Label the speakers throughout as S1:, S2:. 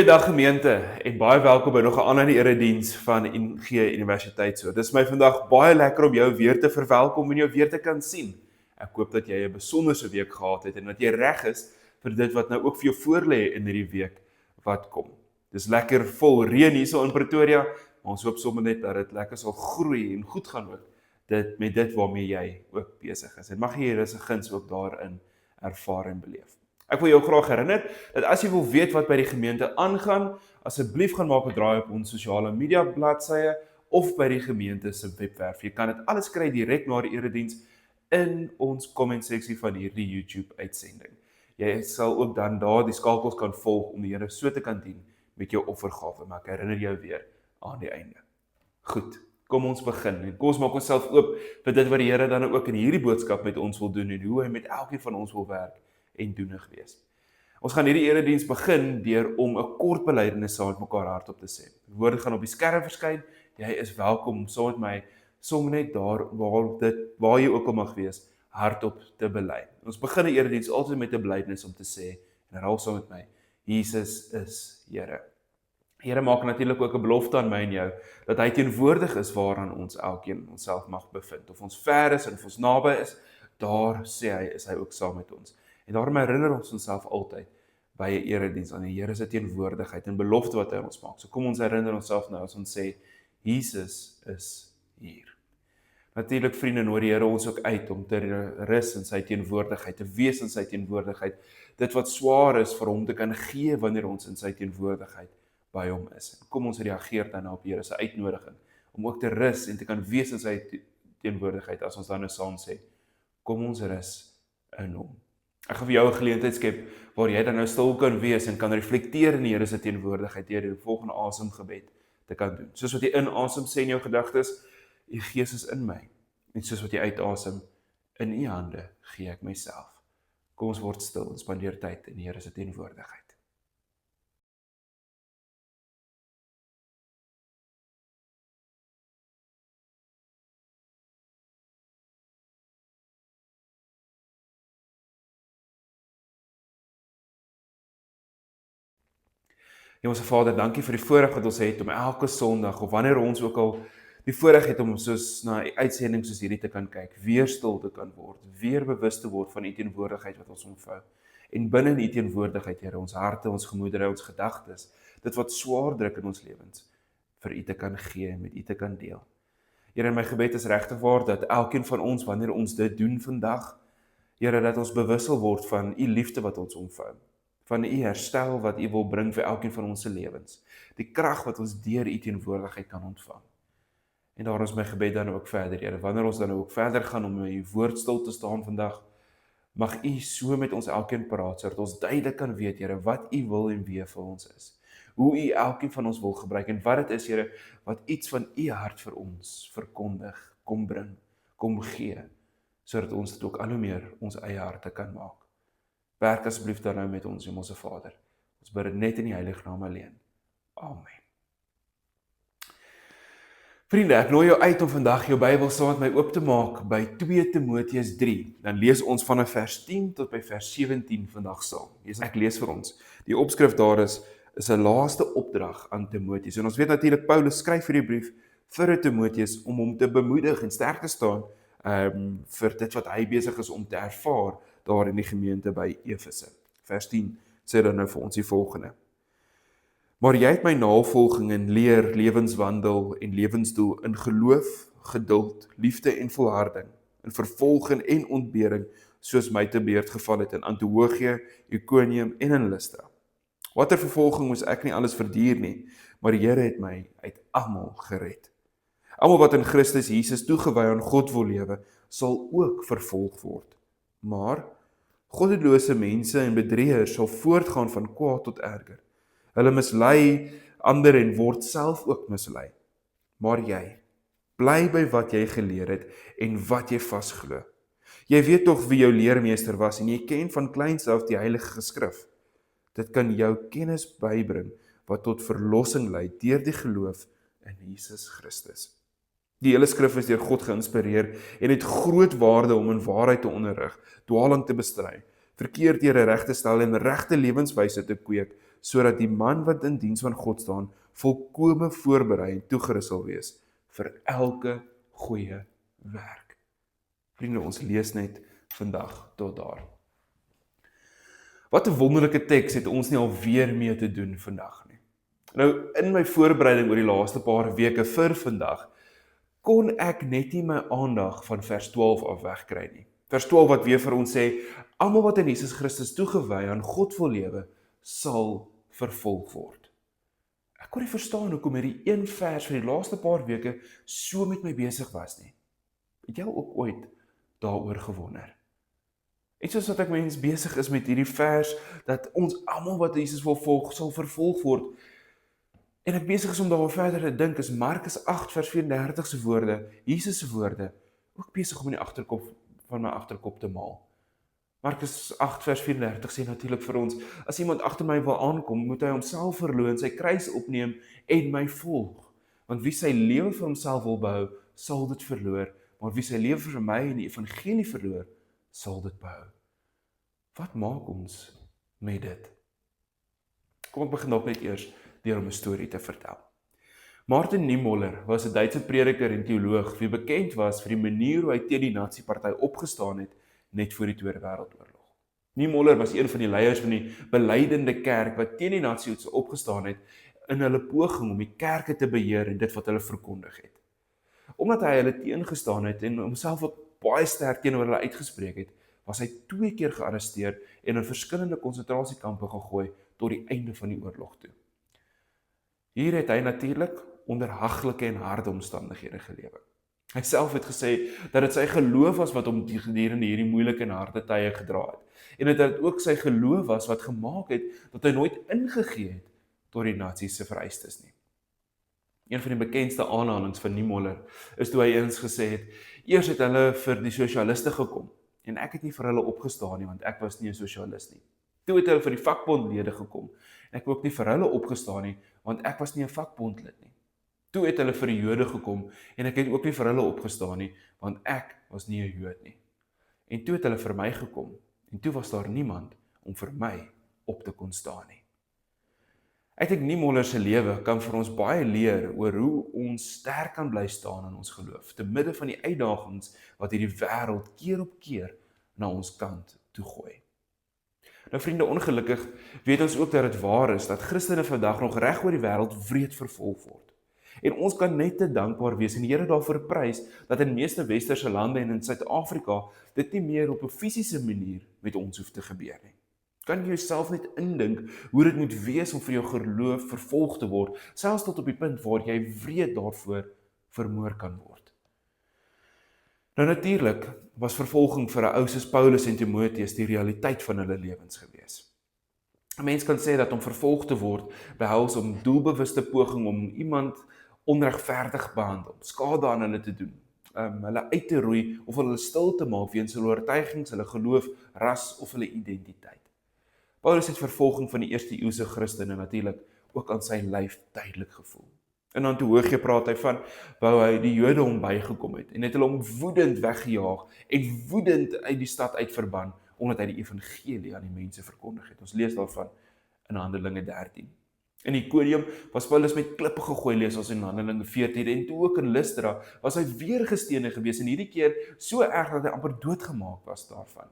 S1: Goeiedag gemeente en baie welkom by nog 'n ander erediens van NG Universiteit. Dis my vandag baie lekker om jou weer te verwelkom en jou weer te kan sien. Ek hoop dat jy 'n besonderse week gehad het en dat jy reg is vir dit wat nou ook vir jou voorlê in hierdie week wat kom. Dis lekker vol reën hierso in Pretoria, maar ons hoop sommer net dat dit lekker sal groei en goed gaan ook met dit waarmee jy ook besig is. En mag jy Here se guns ook daarin ervaar en beleef. Ek wil jou graag herinner dat as jy wil weet wat by die gemeente aangaan, asseblief gaan maak 'n draai op ons sosiale media bladsye of by die gemeente se webwerf. Jy kan dit alles kry direk na die erediens in ons comment seksie van hierdie YouTube uitsending. Jy sal ook dan daar die skakels kan volg om die Here so te kan dien met jou offergawe, maar ek herinner jou weer aan die einde. Goed, kom ons begin en kom ons maak onsself oop vir dit wat die Here dan ook in hierdie boodskap met ons wil doen en hoe hy met elkeen van ons wil werk en doenig wees. Ons gaan hierdie erediens begin deur om 'n kort belydenis saam met mekaar hardop te sê. Die woorde gaan op die skerm verskyn. Jy is welkom om saam met my sommer net daar waar jy ook al mag wees, hardop te bely. Ons begin 'n erediens altyd met 'n belydenis om te sê en herhaal saam met my: Jesus is Here. Here maak natuurlik ook 'n belofte aan my en jou dat hy teenwoordig is waaraan ons elkeen onsself mag bevind. Of ons ver is en of ons naby is, daar sê hy is hy ook saam met ons. En daarom herinner ons onsself altyd by 'n erediens aan die Here se teenwoordigheid en belofte wat hy aan ons maak. So kom ons herinner onsself nou as ons sê, Jesus is hier. Natuurlik vriende, nooi die Here ons ook uit om te rus in sy teenwoordigheid, te wees in sy teenwoordigheid. Dit wat swaar is vir hom te kan gee wanneer ons in sy teenwoordigheid by hom is. En kom ons reageer dan op Here se uitnodiging om ook te rus en te kan wees in sy teenwoordigheid as ons dan nou saam sê, kom ons rus in hom. Ek gaan vir jou 'n geleentheid skep waar jy dan nou stil kan wees en kan reflekteer in die Here se teenwoordigheid deur die volgende asemgebed te kan doen. Soos wat jy inasem sê in jou gedagtes, U Gees is in my. En soos wat jy uitasem, in U hande gee ek myself. Kom ons word stil en spandeer tyd in die Here se teenwoordigheid. Hemelse Vader, dankie vir die voorreg wat ons het om elke Sondag of wanneer ons ook al die voorreg het om soos na uitsendings soos hierdie te kan kyk, weer stil te kan word, weer bewus te word van U teenwoordigheid wat ons omvou. En binne in U teenwoordigheid, Here, ons harte, ons gemoedere, ons gedagtes, dit wat swaar druk in ons lewens, vir U te kan gee en met U te kan deel. Here, my gebed is regtig waar dat elkeen van ons, wanneer ons dit doen vandag, Here, dat ons bewus sal word van U liefde wat ons omvou, van U herstel wat U wil bring vir elkeen van ons se lewens, die krag wat ons deur U teenwoordigheid kan ontvang. En daar is my gebed dan ook verder, Here, wanneer ons dan ook verder gaan om U woord stil te staan vandag, mag U so met ons elkeen praat, sodat ons duidelik kan weet, Here, wat U wil en wie vir ons is. Hoe U elkeen van ons wil gebruik en wat dit is, Here, wat iets van U hart vir ons verkondig, kom bring, kom gee, sodat ons dit ook al hoe meer ons eie harte kan maak. Werk asseblief dan nou met ons, Hemelse Vader. Ons bid dit net in die heilige naam alleen. Amen. Vriende, ek nooi jou uit om vandag jou Bybel saam met my oop te maak by 2 Timoteus 3. Dan lees ons vanaf vers 10 tot by vers 17 vandag saam. Ek lees vir ons. Die opskrif daar is 'n laaste opdrag aan Timoteus. En ons weet natuurlik Paulus skryf hierdie brief vir Timoteus om hom te bemoedig en sterk te staan vir dit wat hy besig is om te ervaar daar in die gemeente by Efese. Vers 10 sê dan nou vir ons die volgende. Maar jy het my navolging in leer, lewenswandel en lewensdoel in geloof, geduld, liefde en volharding, in vervolging en ontbering, soos my te beurt geval het in Antiochië, Iconium en in Lystra. Watter vervolging moes ek nie alles verduur nie, maar die Here het my uit almal gered. Almal wat in Christus Jesus toegewy aan God wil lewe, sal ook vervolg word. Maar goddelose mense en bedrieërs sal voortgaan van kwaad tot erger. Hulle mislei ander en word self ook mislei. Maar jy, bly by wat jy geleer het en wat jy vasglo. Jy weet tog wie jou leermeester was en jy ken van kleins af die heilige geskrif. Dit kan jou kennis bybring wat tot verlossing lei deur die geloof in Jesus Christus. Die hele skrif is deur God geïnspireer en het groot waarde om in waarheid te onderrig, dwaling te bestry, verkeerdhede reg te stel en regte lewenswyse te kweek, sodat die man wat in diens van God staan, volkome voorberei en toegerus sal wees vir elke goeie werk. Vriende, ons lees net vandag tot daar. Wat 'n wonderlike teks het ons nie alweer mee te doen vandag nie. Nou, in my voorbereiding oor die laaste paar weke vir vandag, kon ek net nie my aandag van vers 12 af wegkry nie. Vers 12 wat weer vir ons sê, almal wat in Jesus Christus toegewy aan God wil lewe, sal vervolg word. Ek kon nie verstaan hoekom hierdie een vers vir die laaste paar weke so met my besig was nie. Het jy ook ooit daaroor gewonder? En soos wat ek mens besig is met hierdie vers, dat ons almal wat Jesus wil volg, sal vervolg word, en ek besig is om daaroor verder te dink, is Markus 8 vers 34 se woorde, Jesus se woorde, ook besig om in die agterkop van my agterkop te maal. Markus 8 vers 34 sê natuurlik vir ons, as iemand agter my wil aankom, moet hy homself verloon, sy kruis opneem en my volg. Want wie sy lewe vir homself wil behou, sal dit verloor, maar wie sy lewe vir my en die evangelie verloor, sal dit behou. Wat maak ons met dit? Kom ek begin dalk net eers deur om 'n storie te vertel. Martin Niemöller was 'n Duitse prediker en teoloog wie bekend was vir die manier hoe hy teen die Nazi-party opgestaan het net voor die Tweede Wêreldoorlog. Niemöller was een van die leiers van die beleidende kerk wat teen die Nazi-Duitsers opgestaan het in hulle poging om die kerke te beheer en dit wat hulle verkondig het. Omdat hy hulle teengestaan het en homself ook baie sterk teenoor hulle uitgespreek het, was hy 2 keer gearresteer en in verskillende konsentrasiekampe gegooi tot die einde van die oorlog toe. Hier het hy natuurlik onder haglike en harde omstandighede gelewe. Hy self het gesê dat dit sy geloof was wat hom gedurende hierdie moeilike en harde tye gedra het. En dat dit ook sy geloof was wat gemaak het dat hy nooit ingegee het tot die Nasies se vereistes nie. Een van die bekendste aanhalings van Niemöller is toe hy eens gesê het, eers het hulle vir die sosialiste gekom, en ek het nie vir hulle opgestaan nie, want ek was nie 'n sosialist nie. Toe het hulle vir die vakbondlede gekom, en ek het ook nie vir hulle opgestaan nie, want ek was nie 'n vakbondlid nie. Toe het hulle vir die Jode gekom, en ek het ook nie vir hulle opgestaan nie, want ek was nie 'n Jood nie. En toe het hulle vir my gekom, en toe was daar niemand om vir my op te kon staan nie. Ek dink Niemöller se lewe kan vir ons baie leer oor hoe ons sterk kan bly staan in ons geloof, te midde van die uitdagings wat hierdie wêreld keer op keer na ons kant toe gooi. Nou vriende, ongelukkig weet ons ook dat dit waar is, dat Christene vandag nog reg oor die wêreld wreed vervolg word. En ons kan net te dankbaar wees en die Here daarvoor prys, dat in meeste westerse lande en in Suid-Afrika, dit nie meer op 'n fisiese manier met ons hoef te gebeur nie. Kan jy jouself net indink hoe dit moet wees om vir jou geloof vervolg te word, selfs tot op die punt waar jy wreed daarvoor vermoor kan word. Nou natuurlik was vervolging vir 'n ou soos Paulus en Timoteus die realiteit van hulle lewens gewees. 'n Mens kan sê dat om vervolg te word behels om doelbewuste poging om iemand onregverdig behandel, skade aan hulle te doen, hulle uit te roei of hulle stil te maak weens hulle oortuigings, hulle geloof, ras of hulle identiteit. Paulus het vervolging van die eerste eeuse Christene natuurlik ook aan sy lyf duidelik gevoel. In Antiochië praat hy van waar hy die Jode hom bygekom het en het hulle hom woedend weggejaag en woedend uit die stad uit verban omdat hy die evangelie aan die mense verkondig het. Ons lees daarvan in Handelinge 13. In Iconium was Paulus met klippe gegooi, lees ons in Handelinge 14, en toe ook in Lystra was hy weer gestenig gewees en hierdie keer so erg dat hy amper doodgemaak was daarvan.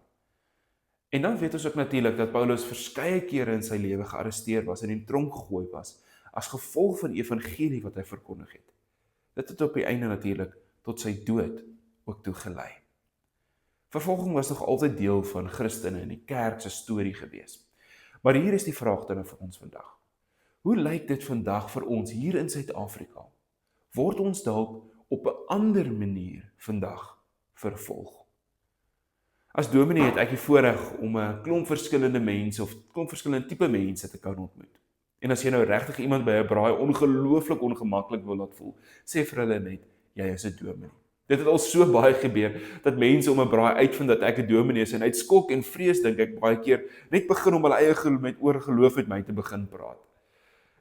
S1: En dan weet ons ook natuurlik dat Paulus verskeie kere in sy lewe gearresteer was en in tronk gegooi was, as gevolg van die evangelie wat hy verkondig het. Dit het op die einde natuurlik tot sy dood ook toe gelei. Vervolging was nog altyd deel van Christene in die kerk se storie gewees. Maar hier is die vraag dan vir ons vandag. Hoe lyk dit vandag vir ons hier in Suid-Afrika? Word ons dalk op 'n ander manier vandag vervolg? As dominee het ek die voorreg om 'n klomp verskillende mense of klomp verskillende tipe mense te kan ontmoet. En as jy nou regtig iemand by 'n braai ongelooflik ongemaklik wil laat voel, sê vir hulle net, jy is 'n dominee. Dit het al so baie gebeur, dat mense om 'n braai uitvind dat ek 'n dominee is, en uit skok en vrees dink ek baie keer, net begin om hulle eie met oor geloof met my te begin praat.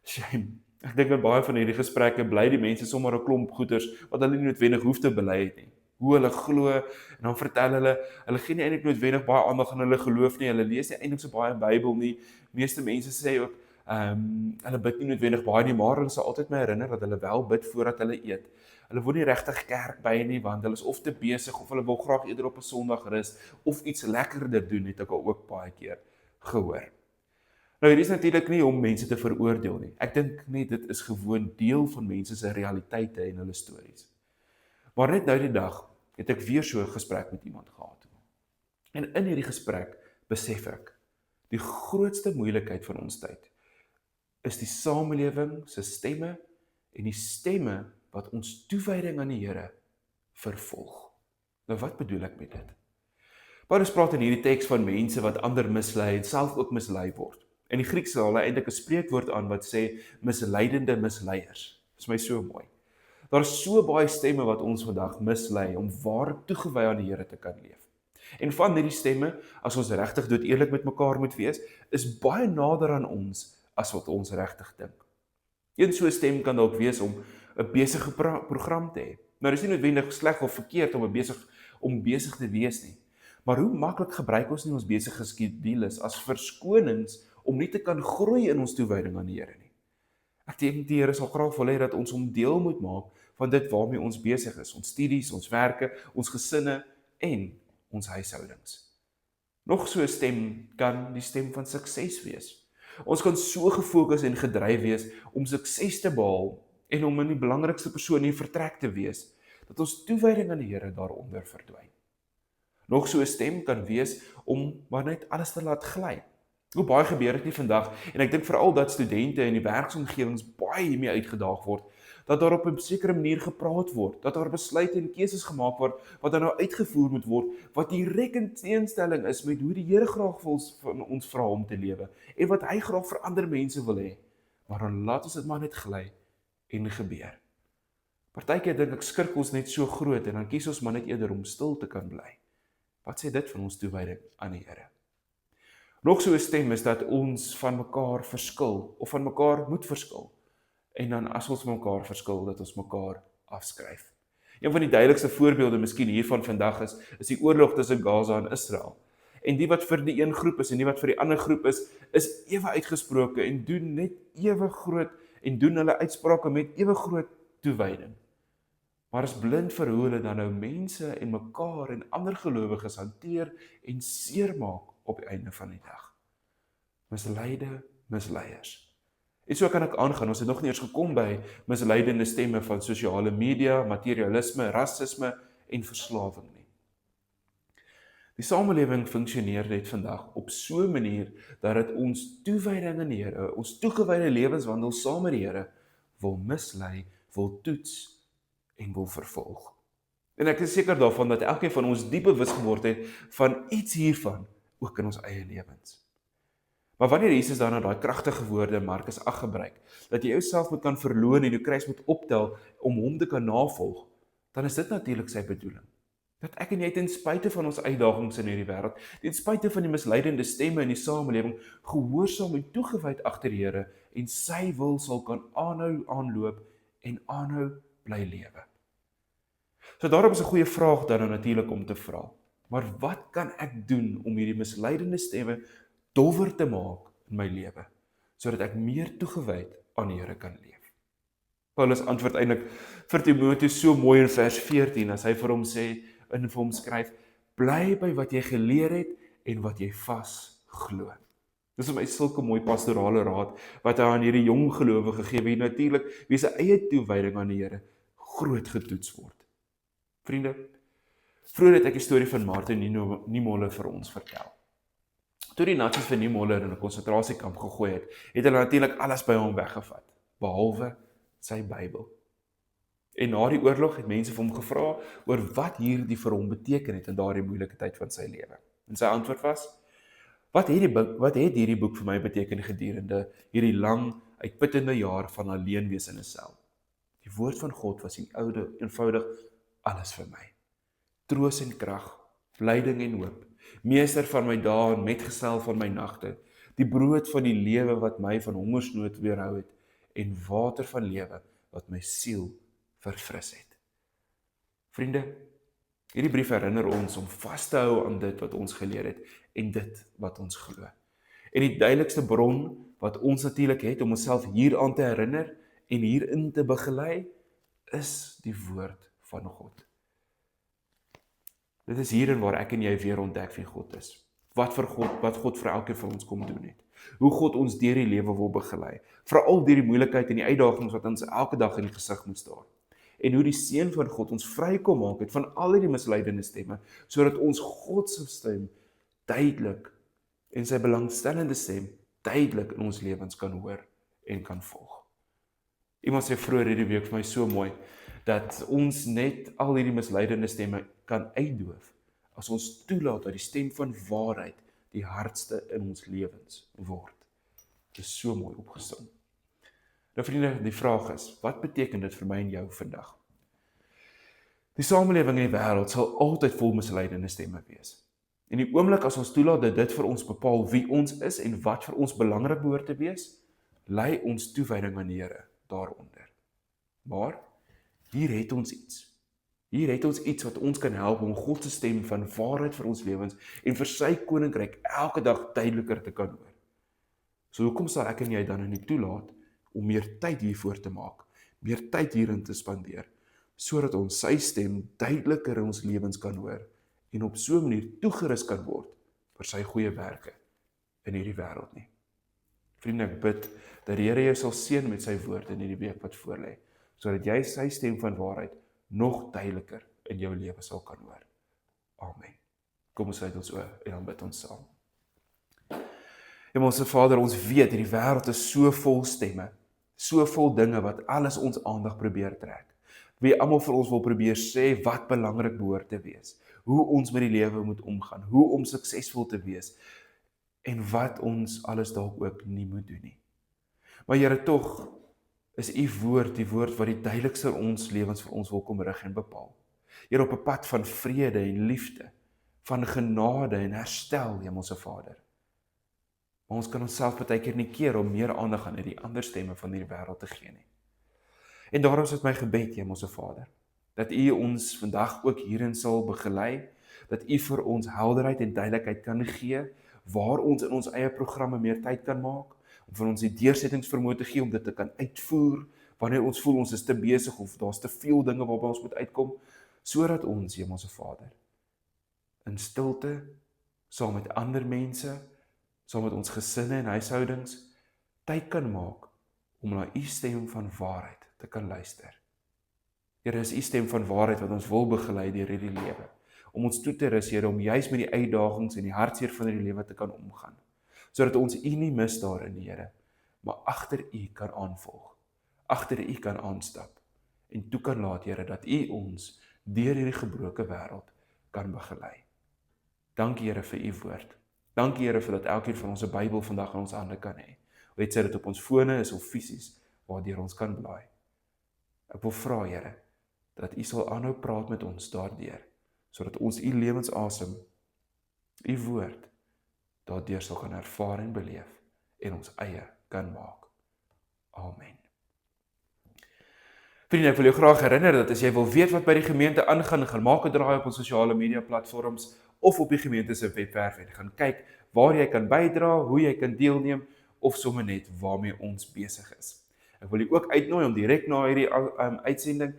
S1: Shame. Ek dink dat baie van hierdie gesprekke bly die mense sommer 'n klomp goeters, wat hulle nie noodwendig hoef te bely het nie. Hoe hulle glo, en dan vertel hulle gee nie eintlik noodwendig baie aandag aan hulle geloof nie, hulle lees nie eintlik so baie Bybel nie. Meeste mense sê ook, Hulle bid nie noodwendig baie nie, maar hulle sal altyd my herinner dat hulle wel bid voordat hulle eet. Hulle wil nie regtig kerk by nie, want hulle is of te besig, of hulle wil graag eerder op 'n Sondag rus, of iets lekkerder doen, het ek al ook baie keer gehoor. Nou, hier is natuurlik nie om mense te veroordeel nie. Ek dink net dit is gewoon deel van mense se realiteite en hulle stories. Maar net nou die dag het ek weer so 'n gesprek met iemand gehad. En in hierdie gesprek besef ek, die grootste moeilikheid van ons tyd is die samelewing se stemme en die stemme wat ons toewyding aan die Here vervolg. Nou wat bedoel ek met dit? Paulus praat in hierdie teks van mense wat ander mislei en self ook mislei word. In die Grieks haal hy eintlik 'n spreekwoord aan wat sê misleidende misleiers. Dis my so mooi. Daar is so baie stemme wat ons vandag mislei om ware toegewy aan die Here te kan leef. En van hierdie stemme, as ons regtig dood eerlik met mekaar moet wees, is baie nader aan ons as wat ons regtig dink. Een so 'n stem kan dalk wees om 'n besige program te hê. Nou dis nie noodwendig sleg of verkeerd om besig te wees nie. Maar hoe maklik gebruik ons nie ons besige skedules as verskonings om nie te kan groei in ons toewyding aan die Here nie. Ek dink die Here sal graag wil hê dat ons hom deel moet maak van dit waarmee ons besig is, ons studies, ons werke, ons gesinne en ons huishoudings. Nog so 'n stem kan die stem van sukses wees. Ons kan so gefokus en gedryf wees om sukses te behaal en om in die belangrikste persoon in die vertrek te wees, dat ons toewyding aan die Here daaronder verdwyn. Nog so 'n stem kan wees om maar net alles te laat gly. Hoe baie gebeur dit nie vandag, en ek dink veral dat studente in die werksomgewings baie hiermee uitgedaag word, dat daar op 'n sekere manier gepraat word, dat daar besluite en keuses gemaak word, wat dan nou uitgevoer moet word, wat direk in teenstelling is met hoe die Here graag wil van ons vra om te lewe, en wat hy graag vir ander mense wil hê, maar dan laat ons dit maar net gly en gebeur. Partykeer dink ek skrik ons net so groot, en dan kies ons maar net eerder om stil te kan bly. Wat sê dit van ons toewyding aan die Here? Nog so 'n stem is dat ons van mekaar verskil, of van mekaar moet verskil. En dan as ons van mekaar verskil, dat ons mekaar afskryf. Een van die duidelikste voorbeelde miskien hiervan vandag is die oorlog tussen Gaza en Israel. En die wat vir die een groep is en die wat vir die ander groep is ewe uitgesproke en doen net ewe groot en doen hulle uitsprake met ewe groot toewyding. Maar is blind vir hoe hulle dan nou mense en mekaar en ander gelowiges hanteer en seermaak op die einde van die dag. Misleide misleiers. En so kan ek aangaan, ons het nog nie eers gekom by misleidende stemme van sosiale media, materialisme, rasisme en verslawing nie. Die samelewing funksioneer net vandag op so 'n manier dat dit ons toewyding aan die Here, ons toegewyde lewenswandel saam met die Here wil mislei, wil toets en wil vervolg. En ek is seker daarvan dat elkeen van ons diep bewus geword het van iets hiervan ook in ons eie lewens. Maar wanneer Jesus dan nou daai kragtige woorde in Markus 8 gebruik, dat jy jouself moet kan verloon en jou kruis moet optel om hom te kan navolg, dan is dit natuurlik sy bedoeling. Dat ek en jy ten spyte van ons uitdagings in hierdie wêreld, ten spyte van die misleidende stemme in die samelewing, gehoorsaam en toegewyd agter die Here en sy wil sal kan aanhou aanloop en aanhou bly lewe. So daarom is 'n goeie vraag dan nou natuurlik om te vra. Maar wat kan ek doen om hierdie misleidende stemme dowwer te maak in my lewe, sodat ek meer toegewyd aan die Here kan leef? Paulus antwoord eintlik vir Timoteus so mooi in vers 14, as hy vir hom sê, en vir hom skryf, bly by wat jy geleer het en wat jy vas glo. Dis vir my sulke mooi pastorale raad, wat hy aan hierdie jong gelowige gee, wie natuurlik, wie sy eie toewyding aan die Here groot getoets word. Vriende, vroeër het ek die storie van Martin Niemöller vir ons vertel. Toe die Nazis vir Niemöller in 'n konsentrasiekamp gegooi het, het hulle natuurlik alles by hom weggevat, behalwe sy Bybel. En na die oorlog het mense vir hom gevra oor wat hierdie vir hom beteken het in daardie moeilike tyd van sy lewe. En sy antwoord was: Wat het hierdie boek vir my beteken gedurende hierdie lang, uitputtende jaar van alleen wees in 'n sel? Die woord van God was eenvoudig alles vir my. Troos en krag, leiding en hoop, meester van my dae en metgesel van my nagte, die brood van die lewe wat my van hongersnood weerhou het, en water van lewe wat my siel verfris het. Vriende, hierdie brief herinner ons om vas te hou aan dit wat ons geleer het en dit wat ons glo. En die duidelikste bron wat ons natuurlik het om onsself hieraan te herinner en hierin te begelei, is die woord van God. Dit is hierin waar ek en jy weer ontdek wie God is. Wat God vir elkeen van ons kom doen het. Hoe God ons deur die lewe wil begelei. Veral deur die moeilikheid en die uitdagings wat ons elke dag in die gesig moet staan. En hoe die seun van God ons vry kom maak het van al die misleidende stemme, sodat ons God se stem duidelik en sy belangstellende stem duidelik in ons lewens kan hoor en kan volg. Iemand sê vroeër hierdie week vir my so mooi, dat ons net al hierdie misleidende stemme kan uitdoof, as ons toelaat dat die stem van waarheid die hardste in ons lewens word. Dit is so mooi opgesom. Nou vriende, die vraag is, wat beteken dit vir my en jou vandag? Die samelewing in die wêreld sal altyd vol misleidende stemme wees. En die oomblik as ons toelaat dat dit vir ons bepaal wie ons is en wat vir ons belangrik behoort te wees, lei ons toewyding aan die Here daaronder. Maar hier het ons iets. Hier het ons iets wat ons kan help om God se stem van waarheid vir ons lewens en vir sy koninkryk elke dag duideliker te kan hoor. So hoekom sal ek en jy dan nie toelaat om meer tyd hiervoor te maak, meer tyd hierin te spandeer, sodat ons sy stem duideliker in ons lewens kan hoor en op so 'n manier toegerus kan word vir sy goeie werke in hierdie wêreld nie. Vriende, ek bid dat die Here jou sal seën met sy woord in hierdie week wat voorlê, sodat jy sy stem van waarheid nog duideliker in jou lewe sal kan hoor. Amen. Kom ons sluit ons oë en dan bid ons saam. Hemelse Vader, ons weet hierdie wêreld is so vol stemme, so vol dinge wat alles ons aandag probeer trek. Wie almal vir ons wil probeer sê wat belangrik behoort te wees, hoe ons met die lewe moet omgaan, hoe om suksesvol te wees en wat ons alles dalk ook nie moet doen nie. Maar Here, tog is U woord die woord wat die duidelikste ons lewens vir ons wil kom rig en bepaal. Here, op 'n pad van vrede en liefde, van genade en herstel, Hemelse Vader. Maar ons kan onsself baie keer nie keer om meer aandag aan die ander stemme van hierdie wêreld te gee nie. En daarom is dit my gebed, Hemelse Vader, dat U ons vandag ook hierin sal begelei, dat U vir ons helderheid en duidelikheid kan gee, waar ons in ons eie programme meer tyd kan maak, om vir ons die deursettingsvermoë te gee om dit te kan uitvoer, wanneer ons voel ons is te besig of daar's te veel dinge waarby ons moet uitkom, sodat ons, Hemelse Vader, in stilte, saam met ander mense, saam met ons gesinne en huishoudings, tyd kan maak om na U stem van waarheid te kan luister. Here, is U stem van waarheid wat ons wil begelei deur hierdie lewe, om ons toe te rus, Here, om juis met die uitdagings en die hartseer van hierdie lewe te kan omgaan, sodat ons U nie mis daarin, Here, maar agter U kan aanvolg, agter U kan aanstap, en toe kan laat, Here, dat U ons deur hierdie gebroke wêreld kan begelei. Dankie, Here, vir U woord. Dankie, Here, vir dat elkeen van ons 'n Bybel vandag in ons hande kan hê. Het sy dit op ons fone is of fisies, waardeur ons kan blaai. Ek wil vra, Here, dat U sal aanhou praat met ons daardeur, sodat ons U lewensasem, U woord, daardeur sal kan ervaar en beleef, en ons eie kan maak. Amen. Vriende, ek wil jou graag herinner dat as jy wil weet wat by die gemeente aangaan, gaan maak 'n draai op ons sosiale media platforms of op die gemeente se webwerf en gaan kyk waar jy kan bydra, hoe jy kan deelneem of sommer net waarmee ons besig is. Ek wil jou ook uitnooi om direk na hierdie uitsending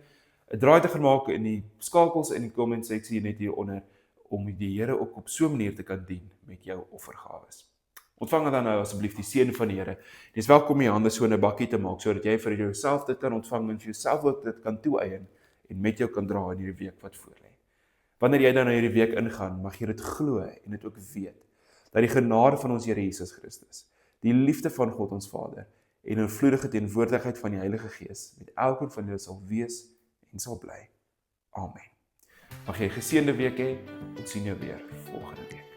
S1: 'n draai te gaan maak in die skakels in die comment seksie net hieronder om die Here ook op so 'n manier te kan dien met jou offergawes. Ontvang dan nou asseblief die seën van die Here. Jy is welkom om jou hande so in 'n bakkie te maak sodat jy vir jouself dit kan ontvang en vir jouself ook dit kan toeëien en met jou kan dra in hierdie week wat voorlê. Wanneer jy dan na hierdie week ingaan, mag jy dit glo en dit ook weet dat die genade van ons Here Jesus Christus, die liefde van God ons Vader en 'n oorvloedige teenwoordigheid van die Heilige Gees met elkeen van julle sal wees en sal bly. Amen. Mag jy 'n geseënde week hê. Ons sien jou weer volgende week.